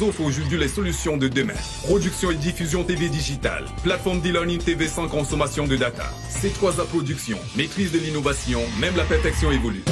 Offre aujourd'hui les solutions de demain. Production et diffusion TV digitale. Plateforme d'e-learning TV sans consommation de data. C3A Production. Maîtrise de l'innovation. Même la perfection évolue.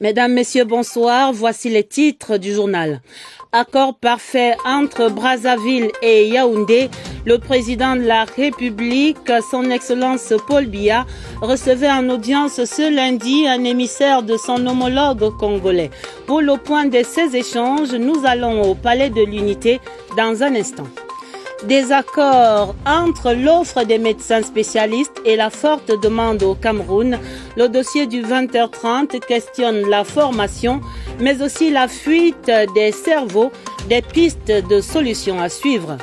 Mesdames, Messieurs, bonsoir. Voici les titres du journal. Accord parfait entre Brazzaville et Yaoundé. Le président de la République, son Excellence Paul Biya, recevait en audience ce lundi un émissaire de son homologue congolais. Pour le point de ces échanges, nous allons au Palais de l'Unité dans un instant. Désaccord entre l'offre des médecins spécialistes et la forte demande au Cameroun. Le dossier du 20h30 questionne la formation, mais aussi la fuite des cerveaux, des pistes de solutions à suivre.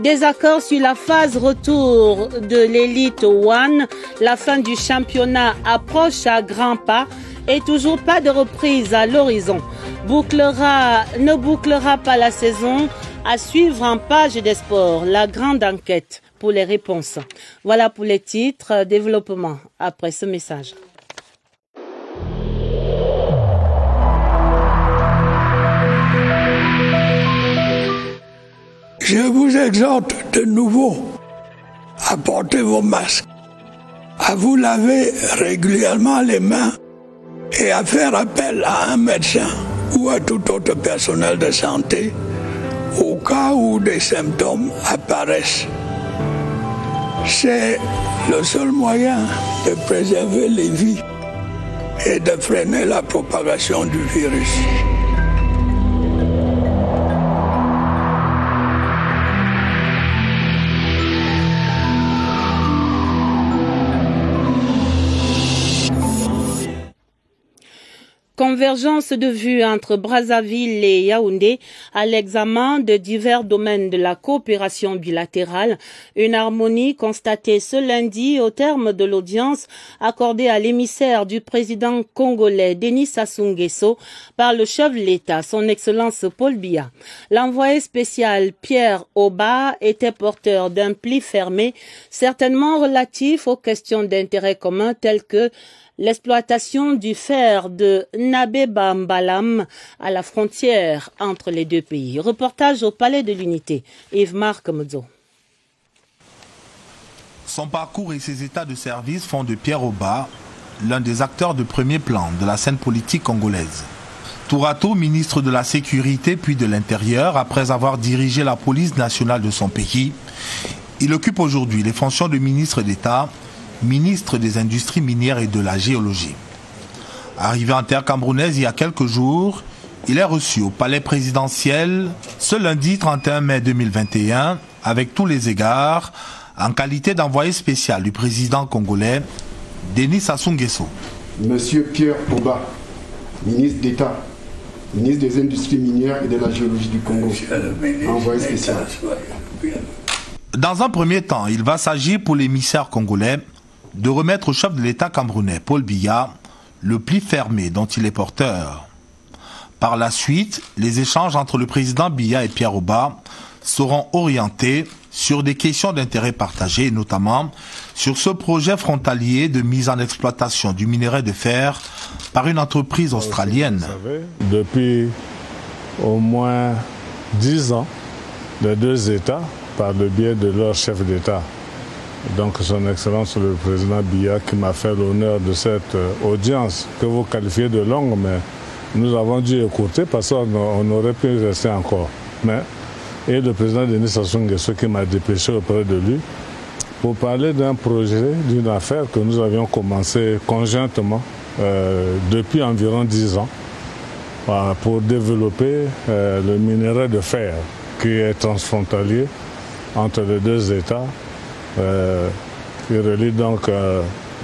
Désaccord sur la phase retour de l'élite One. La fin du championnat approche à grands pas et toujours pas de reprise à l'horizon. Ne bouclera pas la saison. À suivre en page des sports, la grande enquête pour les réponses. Voilà pour les titres. Développement après ce message. Je vous exhorte de nouveau à porter vos masques, à vous laver régulièrement les mains et à faire appel à un médecin ou à tout autre personnel de santé au cas où des symptômes apparaissent. C'est le seul moyen de préserver les vies et de freiner la propagation du virus. Convergence de vues entre Brazzaville et Yaoundé à l'examen de divers domaines de la coopération bilatérale. Une harmonie constatée ce lundi au terme de l'audience accordée à l'émissaire du président congolais Denis Sassou Nguesso par le chef de l'État, son Excellence Paul Biya. L'envoyé spécial Pierre Oba était porteur d'un pli fermé, certainement relatif aux questions d'intérêt commun telles que l'exploitation du fer de Nabé-Bambalam à la frontière entre les deux pays. Reportage au Palais de l'Unité. Yves-Marc Modzo. Son parcours et ses états de service font de Pierre Oba l'un des acteurs de premier plan de la scène politique congolaise. Tour à tour ministre de la Sécurité puis de l'Intérieur, après avoir dirigé la police nationale de son pays, il occupe aujourd'hui les fonctions de ministre d'État, ministre des Industries minières et de la Géologie. Arrivé en terre camerounaise il y a quelques jours, il est reçu au palais présidentiel ce lundi 31 mai 2021 avec tous les égards en qualité d'envoyé spécial du président congolais Denis Sassou Nguesso. Monsieur Pierre Oba, ministre d'État, ministre des Industries minières et de la Géologie du Congo, envoyé spécial. Dans un premier temps, il va s'agir pour l'émissaire congolais de remettre au chef de l'État camerounais, Paul Biya, le pli fermé dont il est porteur. Par la suite, les échanges entre le président Biya et Pierre Oba seront orientés sur des questions d'intérêt partagé, notamment sur ce projet frontalier de mise en exploitation du minerai de fer par une entreprise australienne. Depuis au moins 10 ans, les deux États, par le biais de leur chef d'État, donc son Excellence le président Biya, qui m'a fait l'honneur de cette audience que vous qualifiez de longue, mais nous avons dû écouter parce qu'on aurait pu rester encore. Et le président Denis Sassou Nguesso qui m'a dépêché auprès de lui pour parler d'un projet, d'une affaire que nous avions commencé conjointement depuis environ 10 ans pour développer le minerai de fer qui est transfrontalier entre les deux États, qui relie donc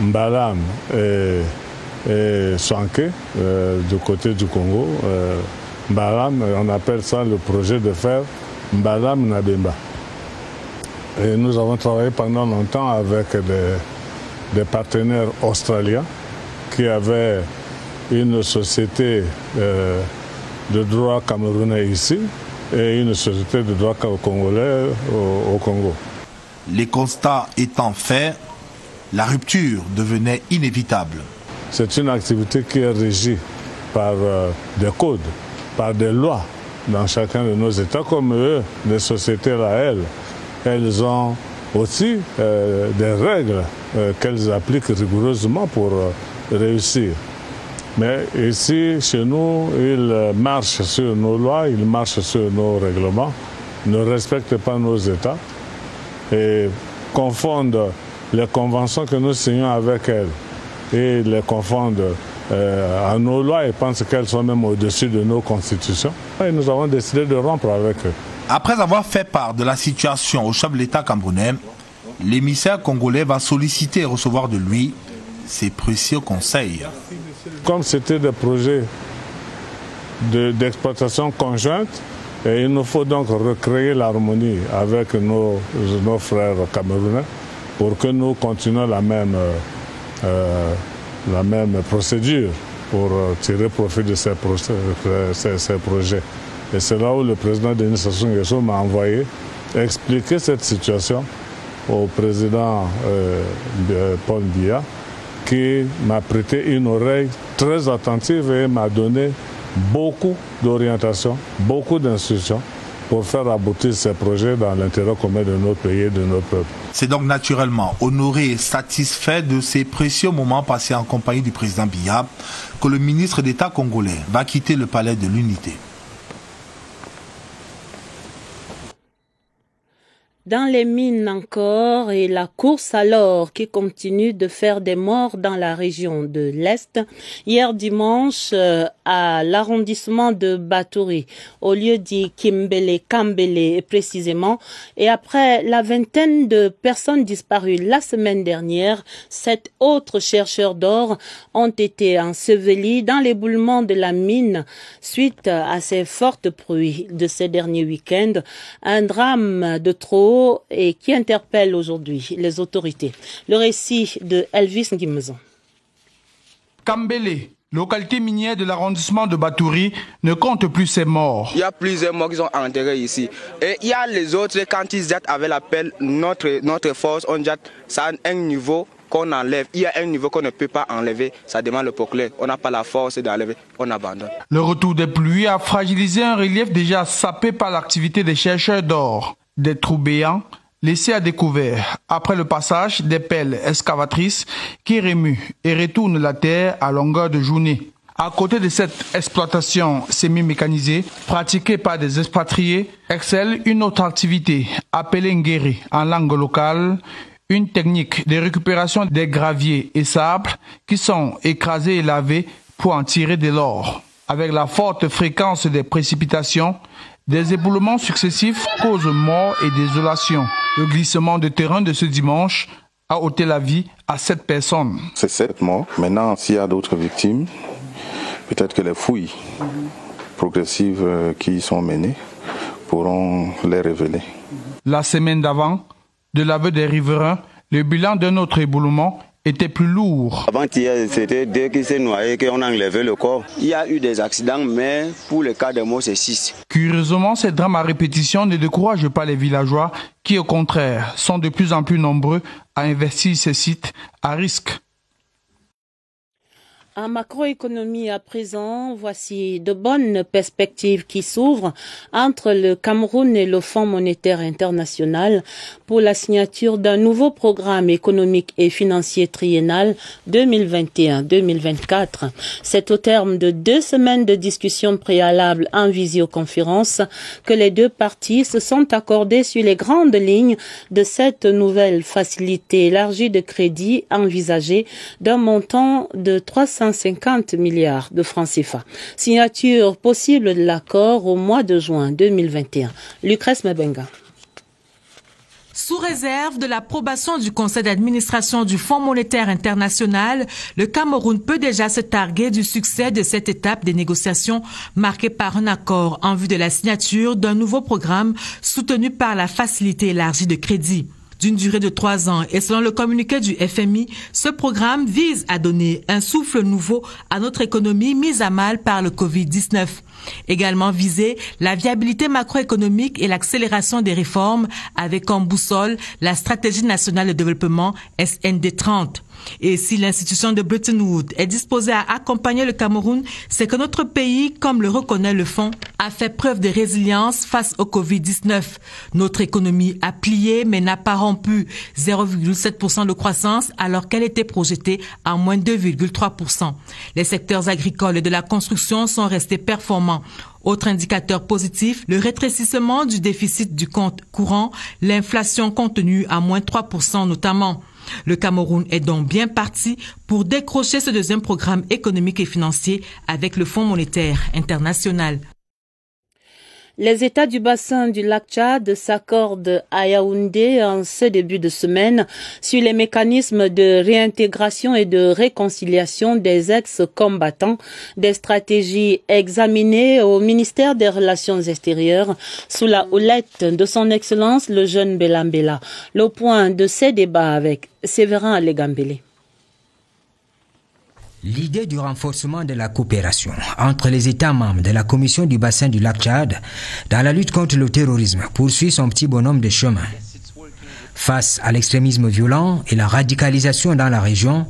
Mbalam et Sanké du côté du Congo. Mbalam, on appelle ça le projet de fer Mbalam-Nabemba. Et nous avons travaillé pendant longtemps avec des partenaires australiens qui avaient une société de droit camerounais ici et une société de droit congolais au Congo. Les constats étant faits, la rupture devenait inévitable. C'est une activité qui est régie par des codes, par des lois dans chacun de nos États, comme eux, les sociétés là, elles ont aussi des règles qu'elles appliquent rigoureusement pour réussir. Mais ici, chez nous, ils marchent sur nos lois, ils marchent sur nos règlements, ne respectent pas nos États et confondent les conventions que nous signons avec elles et les confondent à nos lois et pensent qu'elles sont même au-dessus de nos constitutions. Et nous avons décidé de rompre avec eux. Après avoir fait part de la situation au chef de l'État camerounais, l'émissaire congolais va solliciter et recevoir de lui ses précieux conseils. Comme c'était des projets d'exploitation conjointe, et il nous faut donc recréer l'harmonie avec nos frères camerounais pour que nous continuions la même procédure pour tirer profit de ces projets. Et c'est là où le président Denis Sassou Nguesso m'a envoyé expliquer cette situation au président Paul Biya, qui m'a prêté une oreille très attentive et m'a donné beaucoup d'orientation, beaucoup d'instructions pour faire aboutir ces projets dans l'intérêt commun de notre pays et de notre peuple. C'est donc naturellement honoré et satisfait de ces précieux moments passés en compagnie du président Biya que le ministre d'État congolais va quitter le palais de l'Unité. Dans les mines encore et la course à l'or qui continue de faire des morts dans la région de l'Est. Hier dimanche, à l'arrondissement de Batouri, au lieu dit Kambele précisément, et après la vingtaine de personnes disparues la semaine dernière, 7 autres chercheurs d'or ont été ensevelis dans l'éboulement de la mine suite à ces fortes pluies de ces derniers week-ends. Un drame de trop et qui interpelle aujourd'hui les autorités. Le récit de Elvis Ngimezon. Kambele, localité minière de l'arrondissement de Batouri, ne compte plus ses morts. Il y a plusieurs morts qui sont enterrés ici. Et il y a les autres, quand ils jettent avec l'appel, notre force, on jette, ça a un niveau qu'on enlève. Il y a un niveau qu'on ne peut pas enlever, ça demande le proclair. On n'a pas la force d'enlever, on abandonne. Le retour des pluies a fragilisé un relief déjà sapé par l'activité des chercheurs d'or. Des trous béants laissés à découvert après le passage des pelles excavatrices qui remuent et retournent la terre à longueur de journée. À côté de cette exploitation semi-mécanisée pratiquée par des expatriés, excelle une autre activité appelée ngeri en langue locale, une technique de récupération des graviers et sables qui sont écrasés et lavés pour en tirer de l'or. Avec la forte fréquence des précipitations, des éboulements successifs causent mort et désolation. Le glissement de terrain de ce dimanche a ôté la vie à 7 personnes. C'est 7 morts. Maintenant, s'il y a d'autres victimes, peut-être que les fouilles progressives qui sont menées pourront les révéler. La semaine d'avant, de l'aveu des riverains, le bilan d'un autre éboulement était plus lourd. Avant-hier, c'était dès qu'il s'est noyé qu'on a enlevé le corps. Il y a eu des accidents, mais pour le cas de morts, c'est 6. Curieusement, ces drames à répétition ne découragent pas les villageois qui, au contraire, sont de plus en plus nombreux à investir ces sites à risque. En macroéconomie à présent, voici de bonnes perspectives qui s'ouvrent entre le Cameroun et le Fonds monétaire international pour la signature d'un nouveau programme économique et financier triennal 2021-2024. C'est au terme de 2 semaines de discussions préalables en visioconférence que les deux parties se sont accordées sur les grandes lignes de cette nouvelle facilité élargie de crédit envisagée d'un montant de 350 milliards de francs CFA. Signature possible de l'accord au mois de juin 2021. Lucrèce Mebenga. Sous réserve de l'approbation du conseil d'administration du Fonds monétaire international, le Cameroun peut déjà se targuer du succès de cette étape des négociations marquée par un accord en vue de la signature d'un nouveau programme soutenu par la facilité élargie de crédit. d'une durée de 3 ans. Et selon le communiqué du FMI, ce programme vise à donner un souffle nouveau à notre économie mise à mal par le Covid-19. Également visé, la viabilité macroéconomique et l'accélération des réformes avec comme boussole la stratégie nationale de développement SND 30. Et si l'institution de Bretton Woods est disposée à accompagner le Cameroun, c'est que notre pays, comme le reconnaît le fonds, a fait preuve de résilience face au Covid-19. Notre économie a plié mais n'a pas rompu, 0,7% de croissance alors qu'elle était projetée à moins 2,3%. Les secteurs agricoles et de la construction sont restés performants. Autre indicateur positif, le rétrécissement du déficit du compte courant, l'inflation contenue à moins 3% notamment. Le Cameroun est donc bien parti pour décrocher ce deuxième programme économique et financier avec le Fonds monétaire international. Les États du bassin du lac Tchad s'accordent à Yaoundé en ce début de semaine sur les mécanismes de réintégration et de réconciliation des ex-combattants, des stratégies examinées au ministère des Relations extérieures sous la houlette de son Excellence le jeune Belambela. Le point de ces débats avec Séverin Alégambélé. L'idée du renforcement de la coopération entre les États membres de la Commission du bassin du lac Tchad dans la lutte contre le terrorisme poursuit son petit bonhomme de chemin. Face à l'extrémisme violent et la radicalisation dans la région,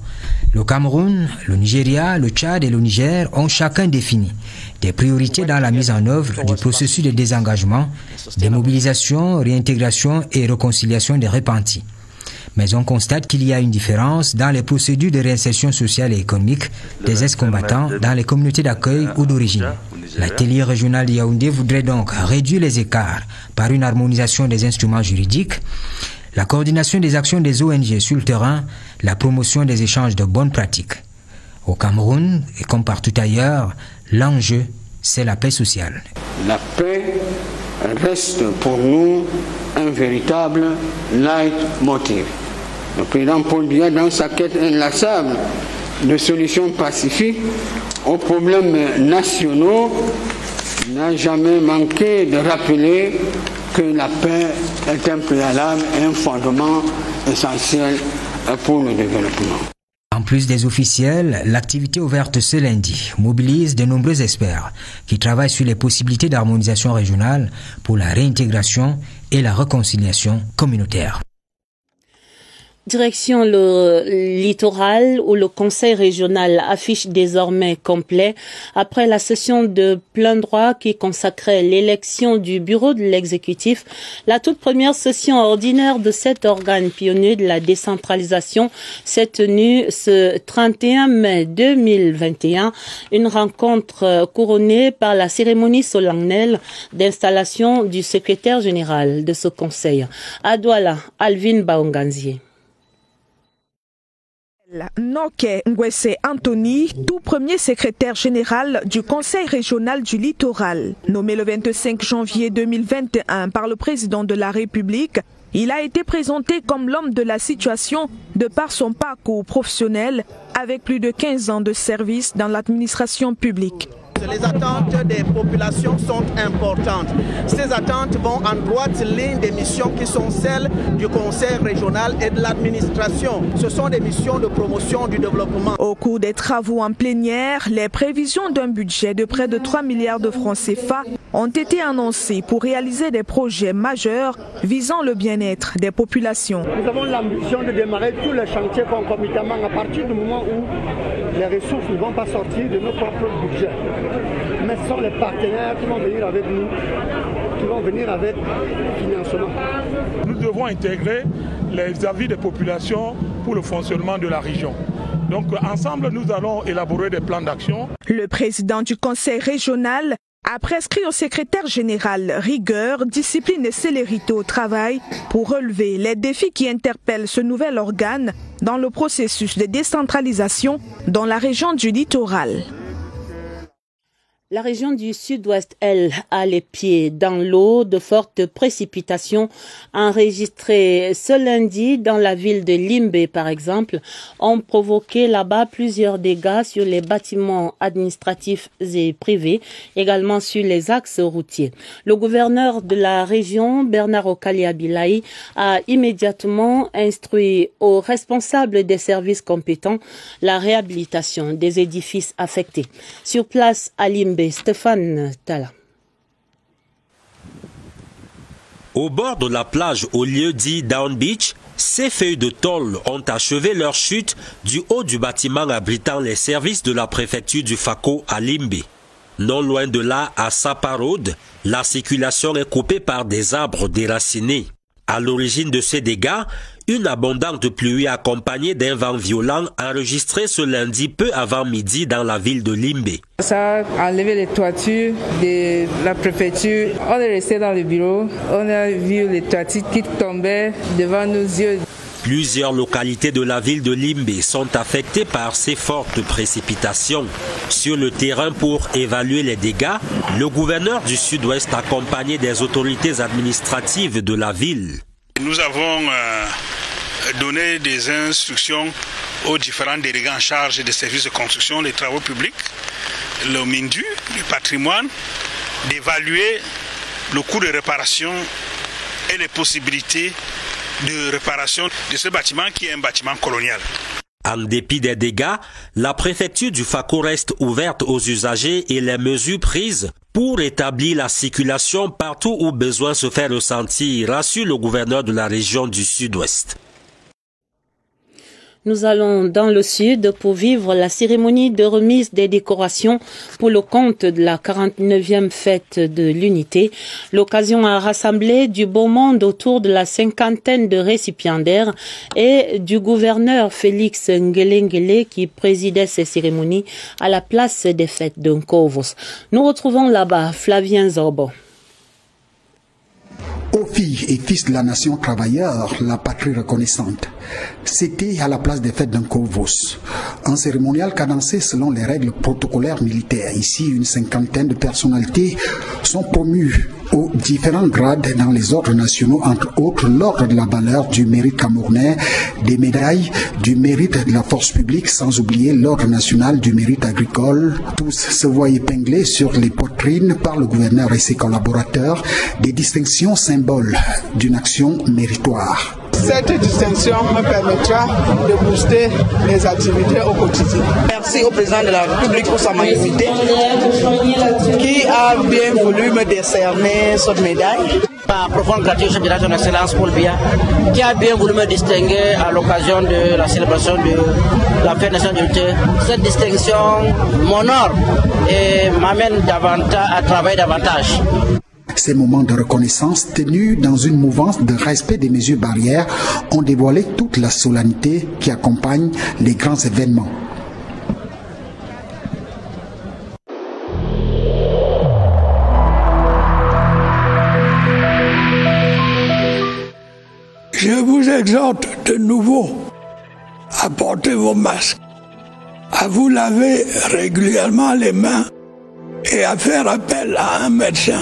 le Cameroun, le Nigeria, le Tchad et le Niger ont chacun défini des priorités dans la mise en œuvre du processus de désengagement, démobilisation, réintégration et réconciliation des repentis. Mais on constate qu'il y a une différence dans les procédures de réinsertion sociale et économique des ex-combattants dans les communautés d'accueil ou d'origine. L'atelier régional de Yaoundé voudrait donc réduire les écarts par une harmonisation des instruments juridiques, la coordination des actions des ONG sur le terrain, la promotion des échanges de bonnes pratiques. Au Cameroun, et comme partout ailleurs, l'enjeu, c'est la paix sociale. La paix reste pour nous un véritable leitmotiv. Le président Paul Biya, dans sa quête inlassable de solutions pacifiques aux problèmes nationaux, n'a jamais manqué de rappeler que la paix est un préalable et un fondement essentiel pour le développement. En plus des officiels, l'activité ouverte ce lundi mobilise de nombreux experts qui travaillent sur les possibilités d'harmonisation régionale pour la réintégration et la réconciliation communautaire. Direction le littoral où le conseil régional affiche désormais complet après la session de plein droit qui consacrait l'élection du bureau de l'exécutif. La toute première session ordinaire de cet organe pionnier de la décentralisation s'est tenue ce 31 mai 2021. Une rencontre couronnée par la cérémonie solennelle d'installation du secrétaire général de ce conseil. À Douala, Alvin Baonganzier. Noké Ngwese Anthony, tout premier secrétaire général du Conseil régional du littoral. Nommé le 25 janvier 2021 par le président de la République, il a été présenté comme l'homme de la situation de par son parcours professionnel avec plus de 15 ans de service dans l'administration publique. Les attentes des populations sont importantes. Ces attentes vont en droite ligne des missions qui sont celles du Conseil régional et de l'administration. Ce sont des missions de promotion du développement. Au cours des travaux en plénière, les prévisions d'un budget de près de 3 milliards de francs CFA ont été annoncées pour réaliser des projets majeurs visant le bien-être des populations. Nous avons l'ambition de démarrer tous les chantiers concomitamment à partir du moment où les ressources ne vont pas sortir de nos propres budgets. Mais ce sont les partenaires qui vont venir avec nous, qui vont venir avec le financement. Nous devons intégrer les avis des populations pour le fonctionnement de la région. Donc ensemble, nous allons élaborer des plans d'action. Le président du conseil régional a prescrit au secrétaire général rigueur, discipline et célérité au travail pour relever les défis qui interpellent ce nouvel organe dans le processus de décentralisation dans la région du littoral. La région du sud-ouest, elle, a les pieds dans l'eau. De fortes précipitations enregistrées ce lundi dans la ville de Limbe, par exemple, ont provoqué là-bas plusieurs dégâts sur les bâtiments administratifs et privés, également sur les axes routiers. Le gouverneur de la région, Bernard Okali-Abilaï, a immédiatement instruit aux responsables des services compétents la réhabilitation des édifices affectés. Sur place à Limbe, Stéphane Tala. Au bord de la plage au lieu dit Down Beach, ces feuilles de tôle ont achevé leur chute du haut du bâtiment abritant les services de la préfecture du Fako à Limbe. Non loin de là, à Sapa Road, la circulation est coupée par des arbres déracinés. À l'origine de ces dégâts, une abondante pluie accompagnée d'un vent violent enregistré ce lundi peu avant midi dans la ville de Limbe. Ça a enlevé les toitures de la préfecture. On est resté dans le bureau, on a vu les toitures qui tombaient devant nos yeux. Plusieurs localités de la ville de Limbe sont affectées par ces fortes précipitations. Sur le terrain pour évaluer les dégâts, le gouverneur du Sud-Ouest accompagné des autorités administratives de la ville. Nous avons donné des instructions aux différents délégués en charge des services de construction, des travaux publics, le MINDU, le patrimoine, d'évaluer le coût de réparation et les possibilités de réparation de ce bâtiment qui est un bâtiment colonial. En dépit des dégâts, la préfecture du Fako reste ouverte aux usagers et les mesures prises pour établir la circulation partout où besoin se fait ressentir, rassure le gouverneur de la région du Sud-Ouest. Nous allons dans le sud pour vivre la cérémonie de remise des décorations pour le compte de la 49e fête de l'unité. L'occasion a rassemblé du beau monde autour de la cinquantaine de récipiendaires et du gouverneur Félix Ngelengele qui présidait ces cérémonies à la place des fêtes de Nkovos. Nous retrouvons là-bas Flavien Zorbo. Aux filles et fils de la nation travailleur, la patrie reconnaissante. C'était à la place des fêtes d'Nkovos. Un cérémonial cadencé selon les règles protocolaires militaires. Ici, une cinquantaine de personnalités sont promues aux différents grades dans les ordres nationaux, entre autres l'ordre de la valeur du mérite camerounais, des médailles du mérite de la force publique, sans oublier l'ordre national du mérite agricole. Tous se voient épinglés sur les poitrines par le gouverneur et ses collaborateurs, des distinctions symboles d'une action méritoire. Cette distinction me permettra de booster mes activités au quotidien. Merci au président de la République pour sa magnanimité qui a bien voulu me décerner cette médaille. Par profonde gratitude au chef de l'État, son Excellence Paul Biya, qui a bien voulu me distinguer à l'occasion de la célébration de la fête nationale d'unité. Cette distinction m'honore et m'amène à travailler davantage. Ces moments de reconnaissance tenus dans une mouvance de respect des mesures barrières ont dévoilé toute la solennité qui accompagne les grands événements. Je vous exhorte de nouveau à porter vos masques, à vous laver régulièrement les mains et à faire appel à un médecin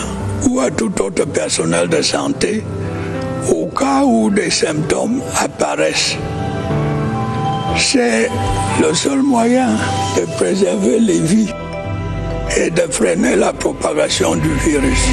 ou à tout autre personnel de santé au cas où des symptômes apparaissent. C'est le seul moyen de préserver les vies et de freiner la propagation du virus.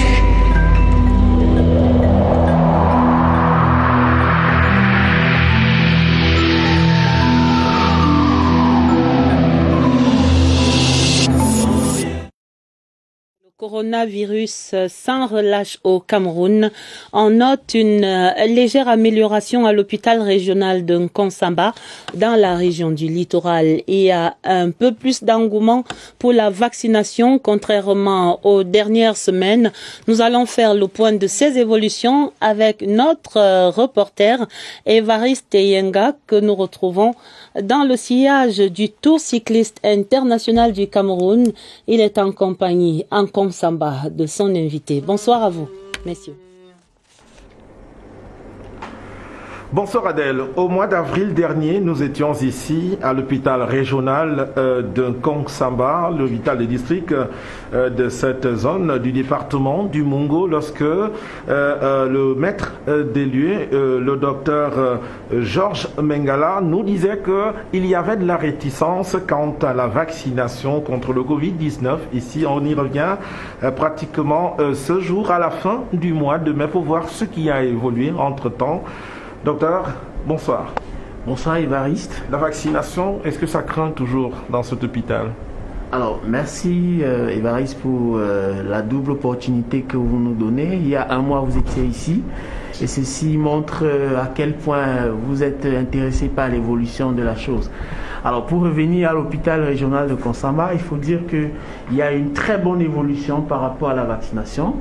Coronavirus sans relâche au Cameroun. On note une légère amélioration à l'hôpital régional de Nkonsamba dans la région du littoral. Il y a un peu plus d'engouement pour la vaccination contrairement aux dernières semaines. Nous allons faire le point de ces évolutions avec notre reporter Évariste Yenga que nous retrouvons dans le sillage du Tour cycliste international du Cameroun. Il est en compagnie Samba de son invité. Bonsoir à vous, messieurs. Bonsoir Adèle. Au mois d'avril dernier, nous étions ici à l'hôpital régional de Kongsamba, l'hôpital de district de cette zone du département du Mungo, lorsque le maître des lieux, le docteur Georges Mengala, nous disait qu'il y avait de la réticence quant à la vaccination contre le Covid-19. Ici, on y revient pratiquement ce jour à la fin du mois de mai pour voir ce qui a évolué entre-temps. Docteur, bonsoir. Bonsoir Évariste. La vaccination, est-ce que ça craint toujours dans cet hôpital? Alors, merci Évariste pour la double opportunité que vous nous donnez. Il y a un mois, vous étiez ici et ceci montre à quel point vous êtes intéressé par l'évolution de la chose. Alors, pour revenir à l'hôpital régional de Kongsamba, il faut dire qu'il y a une très bonne évolution par rapport à la vaccination.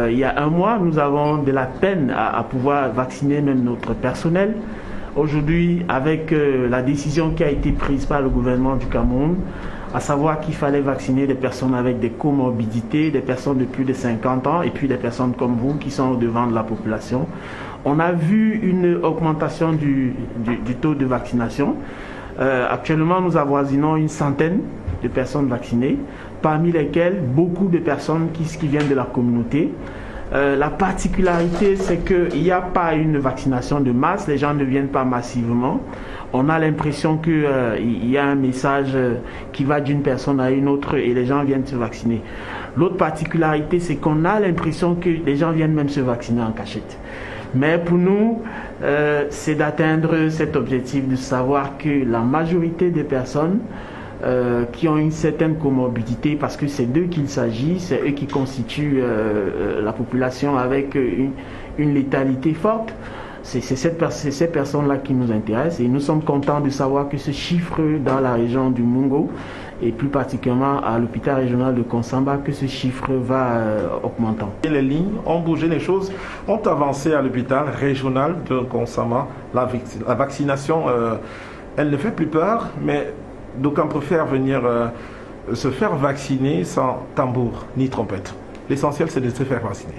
Il y a un mois, nous avons de la peine à pouvoir vacciner même notre personnel. Aujourd'hui, avec la décision qui a été prise par le gouvernement du Cameroun, à savoir qu'il fallait vacciner des personnes avec des comorbidités, des personnes de plus de 50 ans et puis des personnes comme vous qui sont au devant de la population, on a vu une augmentation du taux de vaccination. Actuellement, nous avoisinons une centaine de personnes vaccinées, parmi lesquelles beaucoup de personnes qui viennent de la communauté. La particularité, c'est qu'il n'y a pas une vaccination de masse, les gens ne viennent pas massivement. On a l'impression qu'il y a un message qui va d'une personne à une autre et les gens viennent se vacciner. L'autre particularité, c'est qu'on a l'impression que les gens viennent même se vacciner en cachette. Mais pour nous, c'est d'atteindre cet objectif de savoir que la majorité des personnes qui ont une certaine comorbidité, parce que c'est d'eux qu'il s'agit, c'est eux qui constituent la population avec une létalité forte. C'est ces personnes-là qui nous intéressent et nous sommes contents de savoir que ce chiffre dans la région du Mungo et plus particulièrement à l'hôpital régional de Kongsamba, que ce chiffre va augmentant. Et les lignes ont bougé, les choses ont avancé à l'hôpital régional de Kongsamba. La vaccination, elle ne fait plus peur, mais d'aucuns préfèrent venir se faire vacciner sans tambour ni trompette. L'essentiel, c'est de se faire vacciner.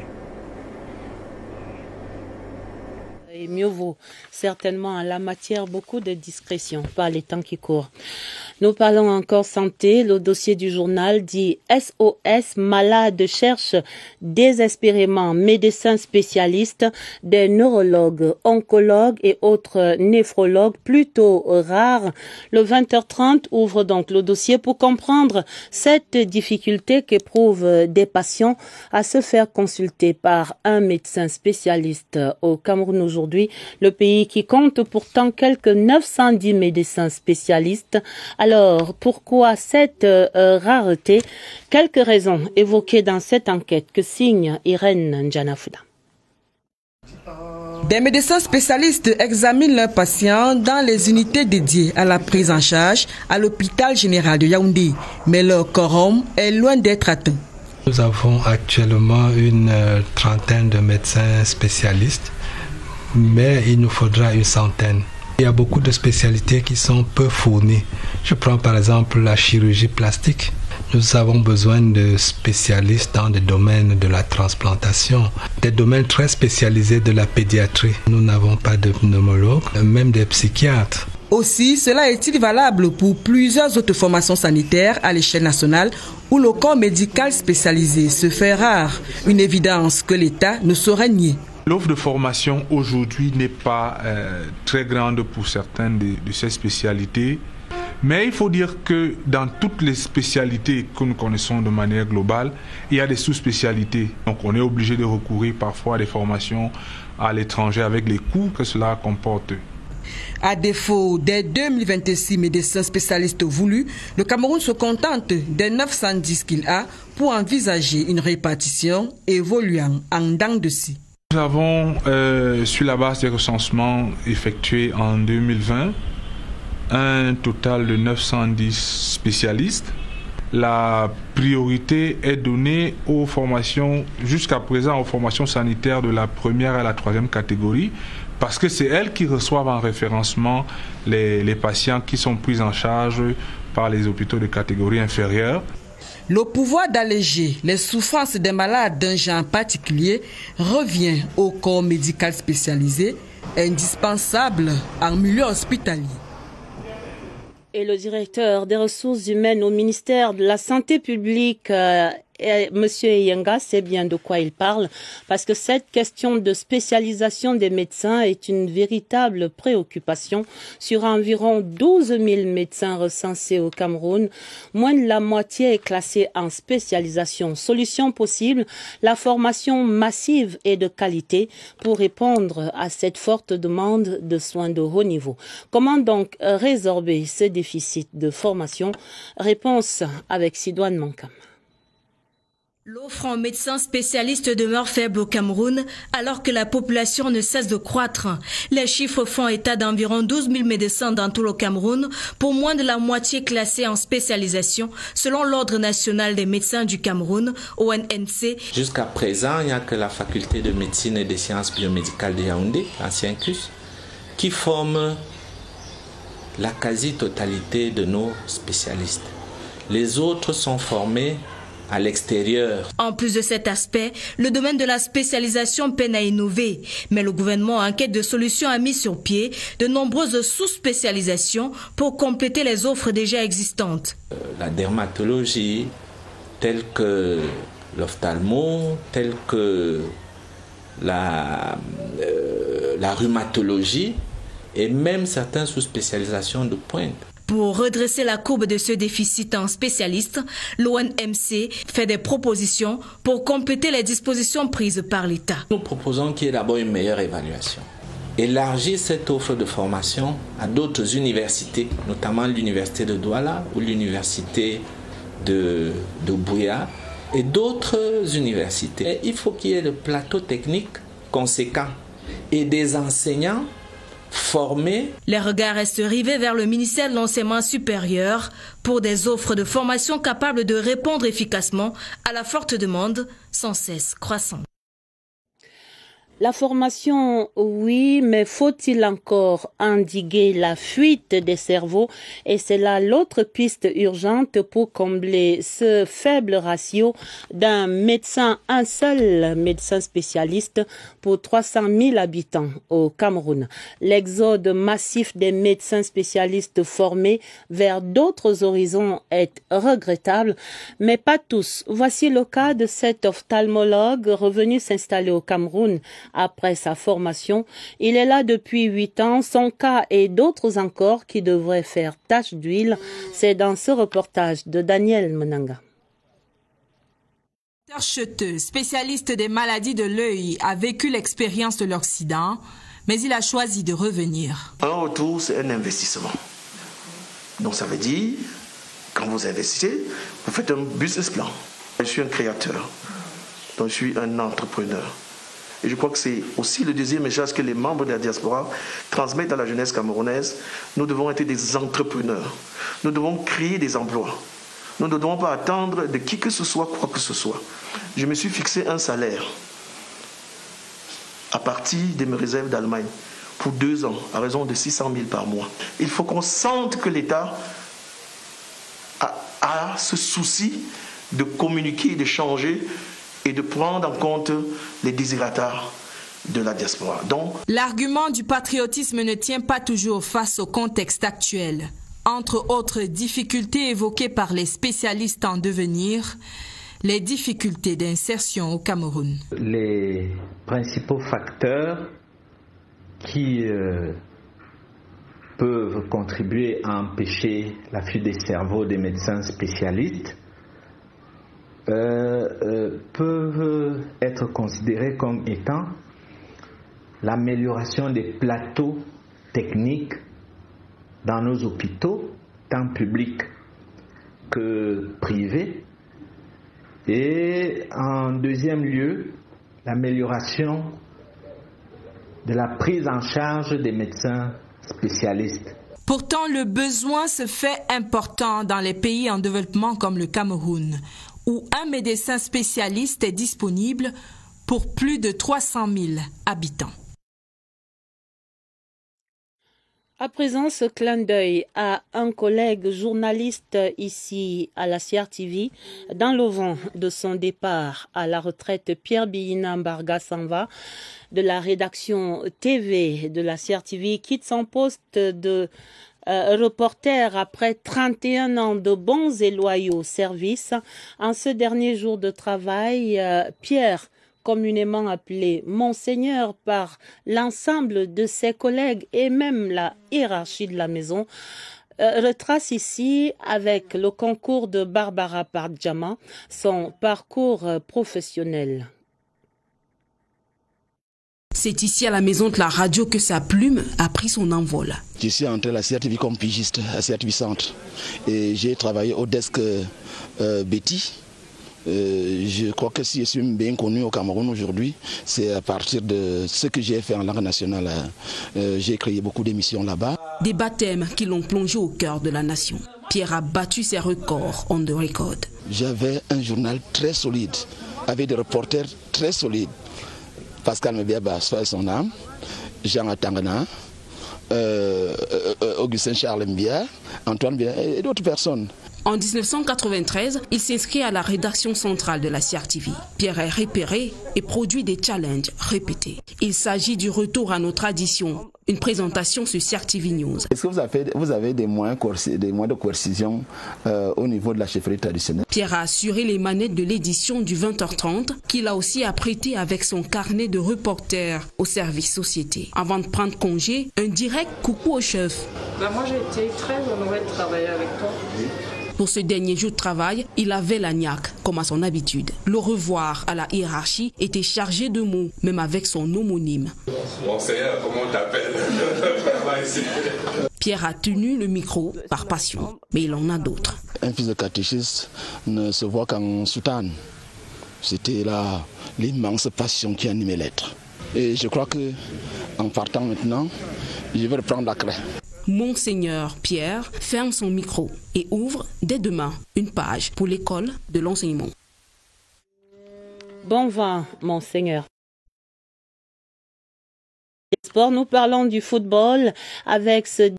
Et mieux vaut certainement en la matière beaucoup de discrétion, pas les temps qui courent. Nous parlons encore santé. Le dossier du journal dit SOS malades cherchent désespérément médecins spécialistes, des neurologues, oncologues et autres néphrologues plutôt rares. Le 20h30 ouvre donc le dossier pour comprendre cette difficulté qu'éprouvent des patients à se faire consulter par un médecin spécialiste au Cameroun aujourd'hui, le pays qui compte pourtant quelques 910 médecins spécialistes. Alors, pourquoi cette rareté? Quelques raisons évoquées dans cette enquête que signe Irène Njanafuda. Des médecins spécialistes examinent leurs patients dans les unités dédiées à la prise en charge à l'hôpital général de Yaoundé, mais leur quorum est loin d'être atteint. Nous avons actuellement une trentaine de médecins spécialistes, mais il nous faudra une centaine. Il y a beaucoup de spécialités qui sont peu fournies. Je prends par exemple la chirurgie plastique. Nous avons besoin de spécialistes dans des domaines de la transplantation, des domaines très spécialisés de la pédiatrie. Nous n'avons pas de pneumologues, même des psychiatres. Aussi, cela est-il valable pour plusieurs autres formations sanitaires à l'échelle nationale où le corps médical spécialisé se fait rare, une évidence que l'État ne saurait nier. L'offre de formation aujourd'hui n'est pas très grande pour certaines de ces spécialités, mais il faut dire que dans toutes les spécialités que nous connaissons de manière globale, il y a des sous-spécialités. Donc on est obligé de recourir parfois à des formations à l'étranger avec les coûts que cela comporte. À défaut des 2026 médecins spécialistes voulus, le Cameroun se contente des 910 qu'il a pour envisager une répartition évoluant en dents de scie. Nous avons, sur la base des recensements effectués en 2020, un total de 910 spécialistes. La priorité est donnée aux formations, jusqu'à présent aux formations sanitaires de la première à la troisième catégorie, parce que c'est elles qui reçoivent en référencement les patients qui sont pris en charge par les hôpitaux de catégorie inférieure. Le pouvoir d'alléger les souffrances des malades d'un genre particulier revient au corps médical spécialisé, indispensable en milieu hospitalier. Et le directeur des ressources humaines au ministère de la Santé publique, Monsieur Yenga, sait bien de quoi il parle, parce que cette question de spécialisation des médecins est une véritable préoccupation. Sur environ 12 000 médecins recensés au Cameroun, moins de la moitié est classée en spécialisation. Solution possible, la formation massive et de qualité pour répondre à cette forte demande de soins de haut niveau. Comment donc résorber ce déficit de formation? Réponse avec Sidoine Mankam. L'offre en médecins spécialistes demeure faible au Cameroun alors que la population ne cesse de croître. Les chiffres font état d'environ 12 000 médecins dans tout le Cameroun, pour moins de la moitié classés en spécialisation, selon l'Ordre national des médecins du Cameroun, ONMC. Jusqu'à présent, il n'y a que la faculté de médecine et des sciences biomédicales de Yaoundé, l'ancien CUS, qui forme la quasi-totalité de nos spécialistes. Les autres sont formés à l'extérieur. En plus de cet aspect, le domaine de la spécialisation peine à innover. Mais le gouvernement, en quête de solutions, a mis sur pied de nombreuses sous-spécialisations pour compléter les offres déjà existantes. La dermatologie, telle que l'ophtalmo, telle que la rhumatologie et même certaines sous-spécialisations de pointe. Pour redresser la courbe de ce déficit en spécialistes, l'ONMC fait des propositions pour compléter les dispositions prises par l'État. Nous proposons qu'il y ait d'abord une meilleure évaluation. Élargir cette offre de formation à d'autres universités, notamment l'université de Douala ou l'université de Buea et d'autres universités. Et il faut qu'il y ait le plateau technique conséquent et des enseignants formés. Les regards restent rivés vers le ministère de l'Enseignement supérieur pour des offres de formation capables de répondre efficacement à la forte demande sans cesse croissante. La formation, oui, mais faut-il encore endiguer la fuite des cerveaux? Et c'est là l'autre piste urgente pour combler ce faible ratio d'un médecin, un seul médecin spécialiste pour 300 000 habitants au Cameroun. L'exode massif des médecins spécialistes formés vers d'autres horizons est regrettable, mais pas tous. Voici le cas de cet ophtalmologue revenu s'installer au Cameroun après sa formation. Il est là depuis 8 ans. Son cas et d'autres encore qui devraient faire tache d'huile, c'est dans ce reportage de Daniel Menanga. Cheteux, spécialiste des maladies de l'œil, a vécu l'expérience de l'Occident, mais il a choisi de revenir. Un retour, c'est un investissement. Donc ça veut dire, quand vous investissez, vous faites un business plan. Je suis un créateur, donc je suis un entrepreneur. Et je crois que c'est aussi le deuxième message que les membres de la diaspora transmettent à la jeunesse camerounaise. Nous devons être des entrepreneurs. Nous devons créer des emplois. Nous ne devons pas attendre de qui que ce soit, quoi que ce soit. Je me suis fixé un salaire à partir de mes réserves d'Allemagne pour 2 ans, à raison de 600 000 par mois. Il faut qu'on sente que l'État a ce souci de communiquer, de changer et de prendre en compte les désirata de la diaspora. Donc, l'argument du patriotisme ne tient pas toujours face au contexte actuel. Entre autres difficultés évoquées par les spécialistes en devenir, les difficultés d'insertion au Cameroun. Les principaux facteurs qui peuvent contribuer à empêcher la fuite des cerveaux des médecins spécialistes peuvent être considérés comme étant l'amélioration des plateaux techniques dans nos hôpitaux, tant publics que privés, et en deuxième lieu, l'amélioration de la prise en charge des médecins spécialistes. Pourtant, le besoin se fait important dans les pays en développement comme le Cameroun, où un médecin spécialiste est disponible pour plus de 300 000 habitants. À présent, ce clin d'œil à un collègue journaliste ici à la CRTV. Dans le vent de son départ à la retraite, Pierre Biyina Mbarga s'en va de la rédaction TV de la CRTV, quitte son poste de reporter après 31 ans de bons et loyaux services. En ce dernier jour de travail, Pierre, communément appelé Monseigneur par l'ensemble de ses collègues et même la hiérarchie de la maison, retrace ici, avec le concours de Barbara Pardjama, son parcours professionnel. C'est ici à la maison de la radio que sa plume a pris son envol. Je suis entré à la CRTV comme pigiste à CRTV Centre et j'ai travaillé au desk Betty. Je crois que si je suis bien connu au Cameroun aujourd'hui, c'est à partir de ce que j'ai fait en langue nationale. J'ai créé beaucoup d'émissions là-bas. Des baptêmes qui l'ont plongé au cœur de la nation. Pierre a battu ses records on the record. J'avais un journal très solide, avec des reporters très solides. Pascal Mebiaba, soit son âme, Jean Atangana, Augustin Charles Mbia, Antoine Mbia et d'autres personnes. En 1993, il s'inscrit à la rédaction centrale de la CRTV. Pierre est repéré et produit des challenges répétés. Il s'agit du retour à nos traditions. Une présentation sur CRTV News. Est-ce que vous avez des moyens de coercition au niveau de la chefferie traditionnelle? Pierre a assuré les manettes de l'édition du 20h30 qu'il a aussi apprêté avec son carnet de reporter au service société. Avant de prendre congé, un direct coucou au chef. Moi j'ai été très honorée de travailler avec toi. Pour ce dernier jour de travail, il avait la niaque, comme à son habitude. Le revoir à la hiérarchie était chargé de mots, même avec son homonyme. Monseigneur, comment on t'appelle? Pierre a tenu le micro par passion, mais il en a d'autres. Un fils de catéchiste ne se voit qu'en soutane. C'était là l'immense passion qui animait l'être. Et je crois que, en partant maintenant, je vais reprendre la craie. Monseigneur Pierre ferme son micro et ouvre dès demain une page pour l'école de l'enseignement. Bon vent, Monseigneur. Sport, nous parlons du football avec ce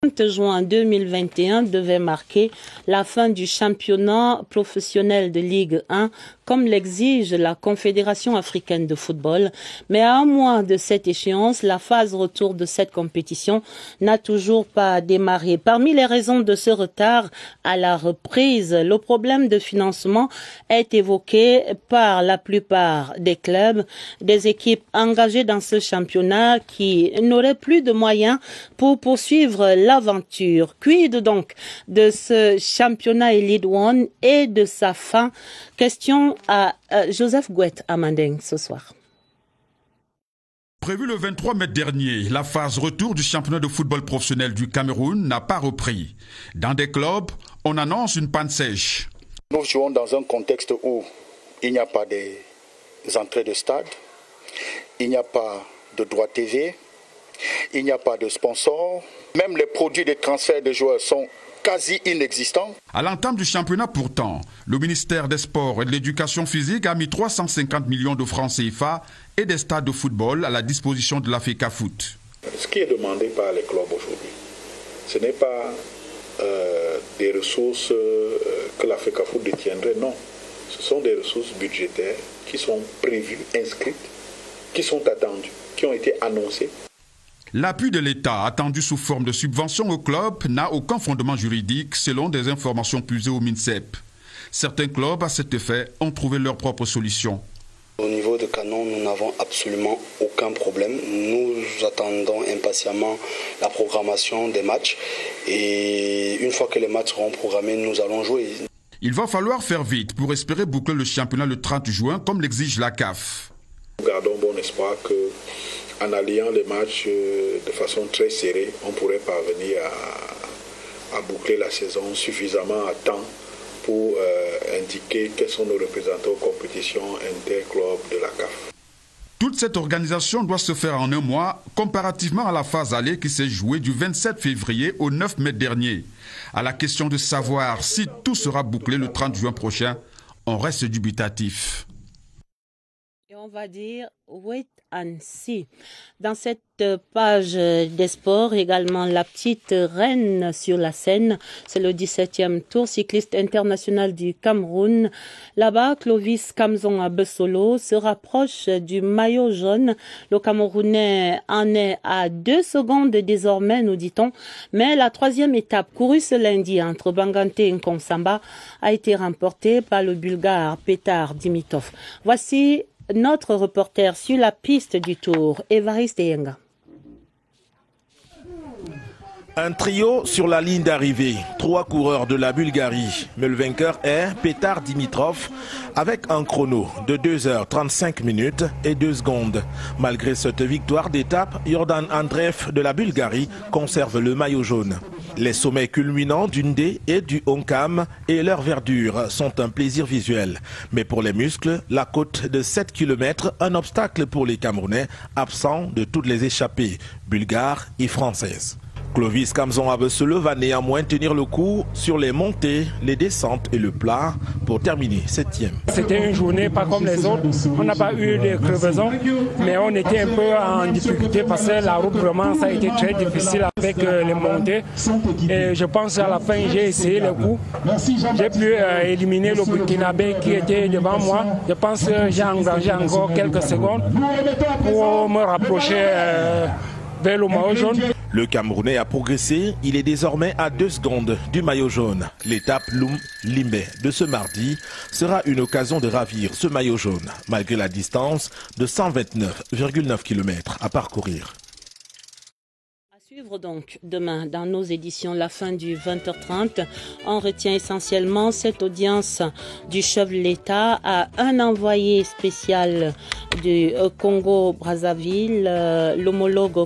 20 juin 2021 devait marquer la fin du championnat professionnel de Ligue 1 comme l'exige la Confédération africaine de football. Mais à un mois de cette échéance, la phase retour de cette compétition n'a toujours pas démarré. Parmi les raisons de ce retard à la reprise, le problème de financement est évoqué par la plupart des clubs, des équipes engagées dans ce championnat qui n'auraient plus de moyens pour poursuivre l'aventure. Quid donc de ce championnat Elite One et de sa fin? Question à Joseph Gouet Amandeng ce soir. Prévu le 23 mai dernier, la phase retour du championnat de football professionnel du Cameroun n'a pas repris. Dans des clubs, on annonce une panne sèche. Nous jouons dans un contexte où il n'y a pas des entrées de stade, il n'y a pas de droits TV, il n'y a pas de sponsors. Même les produits de transfert de joueurs sont quasi inexistants. À l'entame du championnat pourtant, le ministère des Sports et de l'Éducation physique a mis 350 millions de francs CFA et des stades de football à la disposition de l'Africa Foot. Ce qui est demandé par les clubs aujourd'hui, ce n'est pas des ressources que l'Africa Foot détiendrait, non. Ce sont des ressources budgétaires qui sont prévues, inscrites, qui sont attendues, qui ont été annoncées. L'appui de l'État, attendu sous forme de subvention au club, n'a aucun fondement juridique selon des informations puisées au MINSEP. Certains clubs, à cet effet, ont trouvé leur propre solution. Au niveau de Canon, nous n'avons absolument aucun problème. Nous attendons impatiemment la programmation des matchs. Et une fois que les matchs seront programmés, nous allons jouer. Il va falloir faire vite pour espérer boucler le championnat le 30 juin, comme l'exige la CAF. Nous gardons bon espoir que, en alliant les matchs de façon très serrée, on pourrait parvenir à boucler la saison suffisamment à temps pour indiquer quels sont nos représentants aux compétitions interclubs de la CAF. Toute cette organisation doit se faire en un mois, comparativement à la phase aller qui s'est jouée du 27 février au 9 mai dernier. À la question de savoir si tout sera bouclé le 30 juin prochain, on reste dubitatif. on va dire wait and see. Dans cette page des sports, également la petite reine sur la scène. C'est le 17e tour cycliste international du Cameroun. Là-bas, Clovis Kamzon Abesolo se rapproche du maillot jaune. Le Camerounais en est à 2 secondes désormais, nous dit-on. Mais la 3e étape courue ce lundi entre Bangante et Nkonsamba a été remportée par le Bulgare Petar Dimitrov. Voici notre reporter sur la piste du Tour, Évariste Yenga. Un trio sur la ligne d'arrivée, 3 coureurs de la Bulgarie, mais le vainqueur est Petar Dimitrov avec un chrono de 2h35 minutes et 2 secondes. Malgré cette victoire d'étape, Jordan Andreev de la Bulgarie conserve le maillot jaune. Les sommets culminants du Ndé et du Onkam et leur verdure sont un plaisir visuel. Mais pour les muscles, la côte de 7 km, un obstacle pour les Camerounais absents de toutes les échappées, bulgares et françaises. Clovis Kamzon Abesolo va néanmoins tenir le coup sur les montées, les descentes et le plat pour terminer 7e. C'était une journée pas comme les autres. On n'a pas eu de crevaisons, mais on était un peu en difficulté parce que la route vraiment ça a été très difficile avec les montées. Et je pense à la fin j'ai essayé le coup. J'ai pu éliminer le Burkinabé qui était devant moi. Je pense que j'ai engagé encore quelques secondes pour me rapprocher vers le maillot jaune. Le Camerounais a progressé, il est désormais à 2 secondes du maillot jaune. L'étape Loum-Limbe de ce mardi sera une occasion de ravir ce maillot jaune, malgré la distance de 129,9 km à parcourir. Suivre donc demain dans nos éditions la fin du 20h30. On retient essentiellement cette audience du chef de l'État à un envoyé spécial du Congo-Brazzaville, l'homologue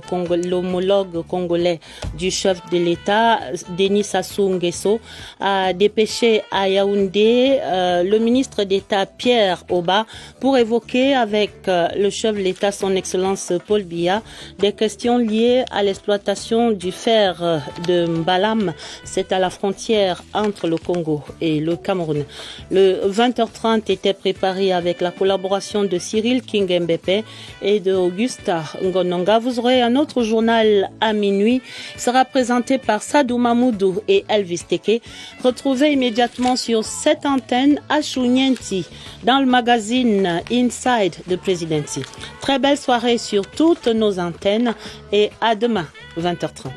congolais du chef de l'État, Denis Sassou Nguesso, a dépêché à Yaoundé le ministre d'État Pierre Oba pour évoquer avec le chef de l'État, son Excellence Paul Biya, des questions liées à l'exploitation du fer de Mbalam. C'est à la frontière entre le Congo et le Cameroun. Le 20h30 était préparé avec la collaboration de Cyril Kingembepe et de Augusta Ngononga. Vous aurez un autre journal à minuit. Il sera présenté par Sadou Mamoudou et Elvis Teke. Retrouvez immédiatement sur cette antenne à Chounienti dans le magazine Inside the Presidency. Très belle soirée sur toutes nos antennes et à demain 20h30.